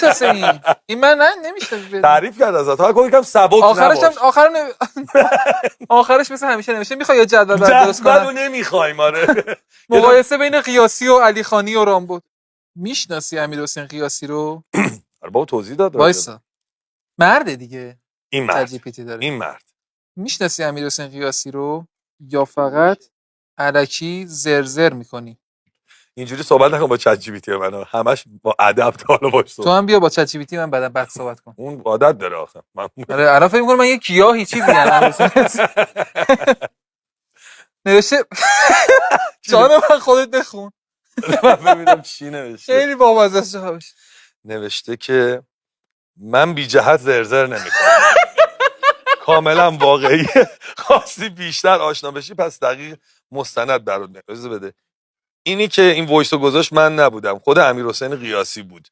نمیشناسه این من نمیشناسه. تعریف کرد ازت ها گفتم سبک آخرش هم نباش. آخرش مثل همیشه نمیشه. میخوای یه جدول درست کنم؟ جدولو نمیخوایم آره. مقایسه بین قیاسی و علی خانی و رامبد. میشناسی امیرحسین قیاسی رو؟ آره بابا توضیح داد. وایسا مرده دیگه. این مرد ChatGPT داره. این مرد میشناسی امیرحسین قیاسی رو یا فقط الکی زرزر میکنی؟ اینجوری صحبت نکن با چت جی پی تی منو، همش با ادب تا حالا باش تو هم بیا با ChatGPT من بعد صحبت کن. اون عادت داره آخه آره الان فکر می‌کنم من یه گیاهی چیزی ام نوشته جان من خودت بخون. من ببینم چی نوشته. خیلی بامزه است. نوشته که من بی جهت زرزر نمیکنم. کاملا واقعی. خواستی بیشتر آشنا بشی پس دقیق مستند برات بده. اینی که این وایسو گذاشت من نبودم، خود امیرحسین قیاسی بود.